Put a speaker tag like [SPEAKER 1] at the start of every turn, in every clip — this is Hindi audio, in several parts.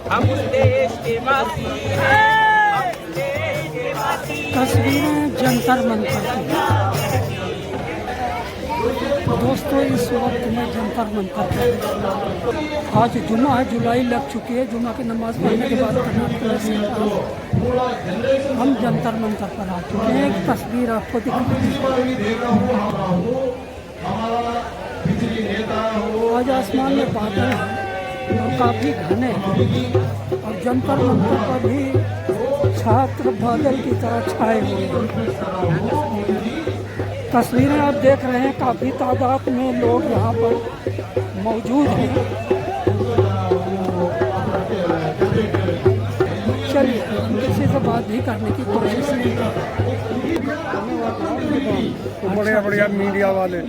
[SPEAKER 1] हम उस देश के वासी हैं, हम उस देश के वासी हैं।
[SPEAKER 2] तस्वीरें जंतर मंतर की। दोस्तों इस वक्त में जंतर मंतर पर आज जुमा है, जुलाई लग चुकी है। जुमा की नमाज पढ़ने के बाद हम जंतर मंतर पर आ चुके हैं। एक तस्वीर आपको दिखाते हैं। आज आसमान में बादल हैं और काफ़ी घने हैं और जंतर मंतर पर भी छात्र बादल की तरह छाए हुए हैं। तस्वीरें आप देख रहे हैं, काफ़ी तादाद में लोग यहाँ पर मौजूद हैं। चलिए किसी से बात भी करने की कोशिश नहीं कर।
[SPEAKER 3] बढ़िया बढ़िया मीडिया वाले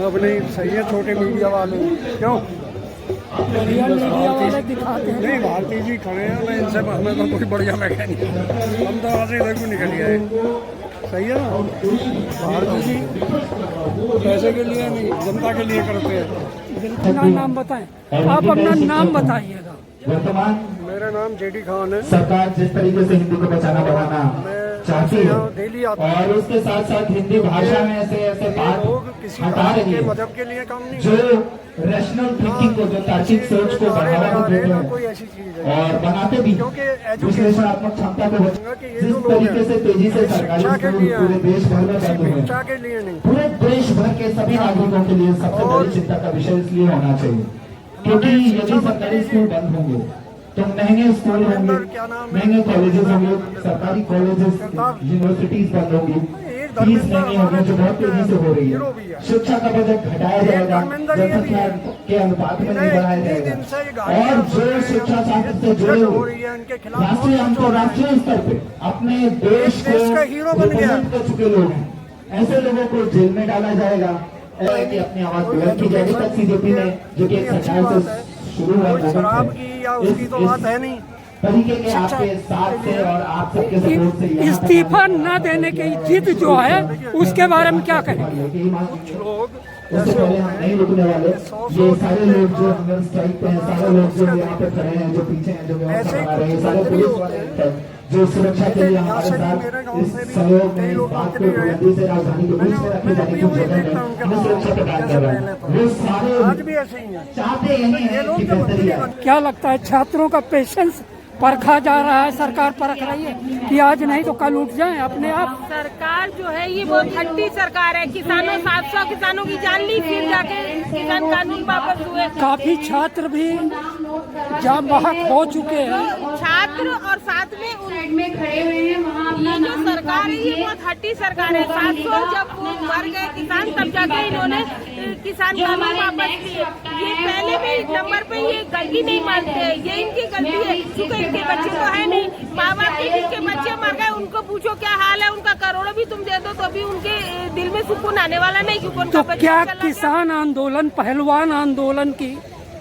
[SPEAKER 3] अपने सही है, छोटे मीडिया वाले क्यों
[SPEAKER 2] बढ़िया मीडिया वाले दिखाते हैं।
[SPEAKER 3] नहीं, भारती जी खड़े हैं, मैं इनसे हमें तो कोई बढ़िया मैं कह नहीं, हम तो आज इधर को निकल गए। सही है ना, भारती जी पैसे के लिए नहीं, जनता के लिए करते हैं।
[SPEAKER 2] अपना नाम बताएं, आप अपना नाम बताइएगा।
[SPEAKER 3] मेरा नाम जेडी खान है।
[SPEAKER 4] सरकार जिस तरीके से हिंदी को बचाना बढ़ाना चाहती है
[SPEAKER 3] डेली
[SPEAKER 4] और उसके साथ साथ हिंदी भाषा में ऐसे पाठ हटा रही है
[SPEAKER 3] मजहब के लिए काम नहीं,
[SPEAKER 4] जो रैशनल थिंकिंग को, जो तार्किक सोच को बढ़ावा देते हैं
[SPEAKER 3] कोई ऐसी चीज है
[SPEAKER 4] और बनाते भी विश्लेषणात्मक क्षमता को जिस तरीके से तेजी से सरकारी स्कूल पूरे देश भर में बंद हुए,
[SPEAKER 3] के लिए नहीं,
[SPEAKER 4] पूरे देश भर के सभी नागरिकों के लिए सबसे बड़ी चिंता का विषय इसलिए होना चाहिए क्योंकि यदि सरकारी स्कूल बंद होंगे तो महंगे स्कूल होंगे, महंगे कॉलेजेस होंगे, सरकारी कॉलेजेस यूनिवर्सिटीज बंद होंगी, फीस महंगी होगी जो बहुत तेजी से हो रही है। शिक्षा का बजट घटाया जाएगा, जनसंख्या के अनुपात में नहीं बढ़ाया जाएगा और जो शिक्षा शास्त्र से जुड़े हुए राष्ट्रीय अंतर्राष्ट्रीय स्तर पे अपने देश को रिप्रेजेंट कर चुके लोग हैं, ऐसे लोगों को जेल में डाला जाएगा। कि अपनी आवाज बुलंद की जाएगी तक सीजेपी ने, जो कि सरकार से शुरू हुआ
[SPEAKER 3] शराब की या उसकी तो बात है नहीं,
[SPEAKER 4] तरीके के आपके साथ से और आप सबके सपोर्ट से
[SPEAKER 2] इस्तीफा न देने की जिद जो है उसके बारे में क्या कहेंगे?
[SPEAKER 3] कुछ लोग
[SPEAKER 4] उससे पहले हम नहीं रुकने वाले। ये सारे लोग जो हंगर स्ट्राइक पे हैं, सारे लोग जो यहाँ पे खड़े हैं, जो पीछे हैं, जो व्यवस्था बना रहे हैं, सारे पुलिस वाले जो सुरक्षा के लिए हमारे साथ इस सहयोग में, इस बात को बुलंदी से राजधानी के बीच में रखे जाने की जगह में हमें सुरक्षा प्रदान कर रहे हैं, वो सारे
[SPEAKER 3] आज भी ऐसे ही है।
[SPEAKER 4] चाहते यही है कि बेहतरी आए।
[SPEAKER 2] क्या लगता है छात्रों का पेशेंस परखा जा रहा है? सरकार परख रही है कि आज नहीं तो कल उठ जाए अपने आप?
[SPEAKER 5] सरकार जो है ये बहुत हट्टी सरकार है। किसानों 700 किसानों की जान ली, फिर जाके किसान कानून वापस हुए।
[SPEAKER 2] काफी छात्र भी जाम बहक हो चुके हैं।
[SPEAKER 5] छात्र और साथ में में खड़े हुए हैं वहाँ। ये जो सरकार है ये बहुत हट्टी सरकार है। 700 जब वो मर गए किसान तब जाके इन्होंने किसान कानून वापस लिए। ये पहले भी नंबर पे ये गलती नहीं मानते, ये इनकी गलती है क्योंकि इनके बच्चे तो है नहीं। माँ बाप के जिनके बच्चे मर गए उनको पूछो क्या हाल है, उनका करोड़ों भी तुम दे दो तो भी उनके दिल में सुकून आने वाला नहीं क्योंकि उनका
[SPEAKER 2] तो क्या किसान आंदोलन पहलवान आंदोलन की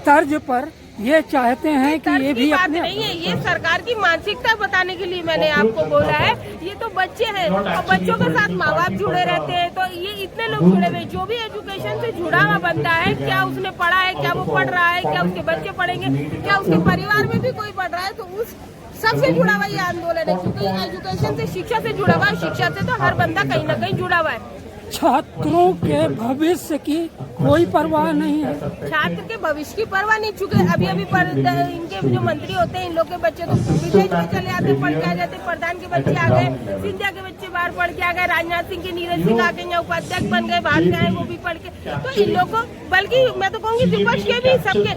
[SPEAKER 2] तर्ज पर ये चाहते हैं कि ये भी
[SPEAKER 5] बात
[SPEAKER 2] अपने
[SPEAKER 5] नहीं है, ये सरकार की मानसिकता बताने के लिए मैंने आपको बोला है। ये तो बच्चे हैं और बच्चों के साथ माँ बाप जुड़े रहते हैं, तो ये इतने लोग जुड़े हुए जो भी एजुकेशन से जुड़ा हुआ बनता है, क्या उसने पढ़ा है, क्या वो पढ़ रहा है, क्या उसके बच्चे पढ़ेंगे, क्या उसके परिवार में भी कोई पढ़ रहा है, तो उस सबसे जुड़ा हुआ ये आंदोलन है क्योंकि एजुकेशन से, शिक्षा से जुड़ा हुआ है। शिक्षा से तो हर बंदा कहीं ना कहीं जुड़ा हुआ है।
[SPEAKER 2] छात्रों के भविष्य की कोई परवाह नहीं है।
[SPEAKER 5] छात्र के भविष्य की परवाह नहीं, चुके अभी इनके जो मंत्री होते हैं इन लोग के बच्चे तो विदेश में चले आते, पढ़ के आ जाते। प्रधान के बच्चे आ गए, सिंधिया के बच्चे बाहर पढ़ के आ गए, राजनाथ सिंह के, नीरज सिंह आके यहाँ उपाध्यक्ष बन गए, बाहर से आए वो भी पढ़ के। तो इन लोग को, बल्कि मैं तो कहूँगी विपक्ष के भी सबके,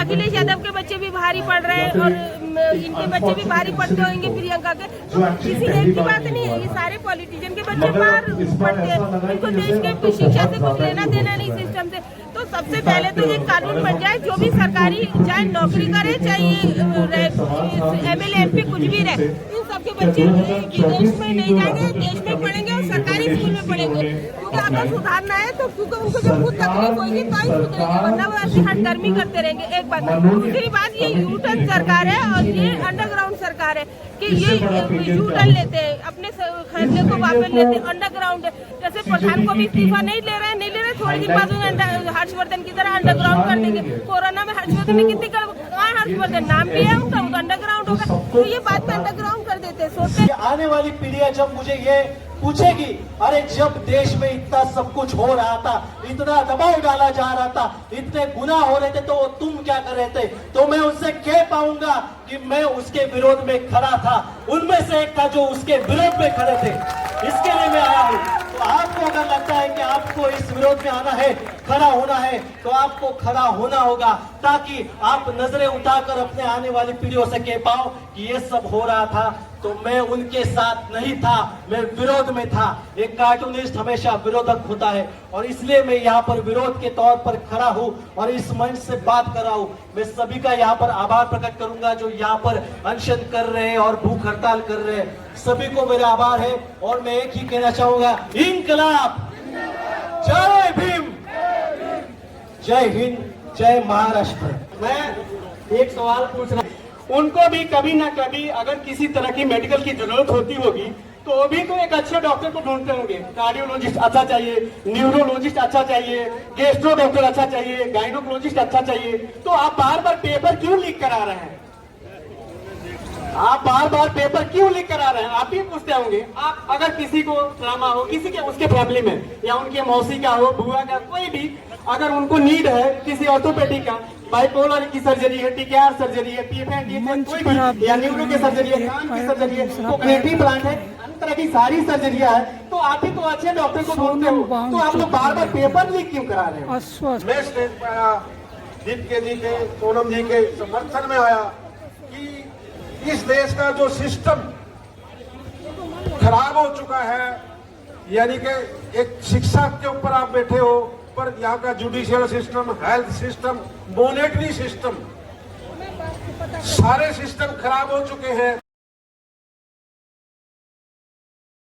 [SPEAKER 5] अखिलेश यादव के बच्चे भी भारी पढ़ रहे हैं और इनके बच्चे भी भारी पढ़ते होंगे, प्रियंका के। तो किसी एक की बात नहीं है, ये सारे पॉलिटिशियन के बच्चे बाहर पढ़ते हैं, इनको देश के शिक्षा से कुछ लेना देना नहीं सिस्टम से। तो सबसे पहले तो एक कानून बन जाए, जो भी सरकारी चाहे नौकरी करे, चाहे MLA MP कुछ भी रहे, इन सबके बच्चे विदेश में नहीं जाएंगे, देश में पढ़ेंगे और सरकारी स्कूल में पढ़ेंगे। क्योंकि अगर सुधारना है तो क्योंकि उनको जब खुद तकलीफ होगी तो ही सुधरेंगे, वरना वो ऐसी हटगर्मी करते रहेंगे। एक बात। दूसरी बात, ये यूटर्न सरकार है और ये अंडरग्राउंड सरकार है। है कि ये यूटर्न लेते हैं, अपने खर्चे को वापस लेते हैं, अंडरग्राउंड जैसे प्रधान को भी इस्तीफा नहीं ले रहे, थोड़ी दिन बाद हर्षवर्धन की तरह अंडरग्राउंड कर देंगे। कोरोना में हर्षवर्धन ने कितनी कहाँ हर्षवर्धन नाम भी है उनका, वो अंडरग्राउंड होगा, तो ये बात पे अंडरग्राउंड कर देते हैं। सोचते
[SPEAKER 6] आने वाली पीढ़ियां जब मुझे ये पूछेगी, अरे जब देश में इतना सब कुछ हो रहा था, इतना दबाव डाला जा रहा था, इतने गुनाह हो रहे थे, तो तुम क्या कर रहे थे, तो मैं उससे कह पाऊंगा कि मैं उसके विरोध में खड़ा था, उनमें से एक था जो उसके विरोध में खड़े थे, इसके लिए मैं आया हूँ। तो आपको अगर लगता है कि आपको इस विरोध में आना है, खड़ा होना है, तो आपको खड़ा होना होगा, ताकि आप नजरें उठाकर अपने आने वाली पीढ़ियों से कह पाओ कि ये सब हो रहा था तो मैं उनके साथ नहीं था, मैं विरोध में था। एक कार्टूनिस्ट हमेशा विरोधक होता है, और इसलिए मैं यहाँ पर विरोध के तौर पर खड़ा हूँ और इस मंच से बात कर रहा हूँ। मैं सभी का यहाँ पर आभार प्रकट करूंगा जो यहाँ पर अनशन कर रहे हैं और भूख हड़ताल कर रहे हैं, सभी को मेरा आभार है। और मैं एक ही कहना चाहूंगा, इंकलाब, जय भीम, जय हिंद, जय महाराष्ट्र। मैं एक सवाल पूछ रहा हूँ, उनको भी कभी ना कभी अगर किसी तरह की मेडिकल की जरूरत होती होगी तो वो भी तो एक अच्छे डॉक्टर को ढूंढते होंगे। कार्डियोलॉजिस्ट अच्छा चाहिए, न्यूरोलॉजिस्ट अच्छा चाहिए, गैस्ट्रो डॉक्टर अच्छा चाहिए, गाइनोकोलॉजिस्ट अच्छा चाहिए, तो आप बार बार पेपर क्यों लीक करा रहे हैं? आप बार बार पेपर क्यों लीक करा रहे हैं? आप ही पूछते होंगे। आप अगर किसी को ट्रामा हो, किसी के उसके फैमिली में या उनके मौसी का हो, बुआ का, कोई भी अगर उनको नीड है किसी ऑर्थोपेडिक का, बाइपोलर की सर्जरी है, टीकेआर सर्जरी है, पीएफएनडी कोई भी, या न्यूरो की सर्जरी है, कान की सर्जरी है, कोग्निटिव प्लांट है, अन्य तरह की सारी सर्जरियां है, तो आप ही तो अच्छे डॉक्टर को ढूंढते हो, तो आप लोग बार बार पेपर लीक क्यों करा रहे हो?
[SPEAKER 7] मैं स्टेज पर आया, दीप जी के, सोनम जी के समर्थन में आया कि इस देश का जो सिस्टम खराब हो चुका है, यानी कि एक शिक्षा के ऊपर आप बैठे हो, पर यहाँ का judicial system, health system, monetary system, सारे सिस्टम खराब हो चुके हैं।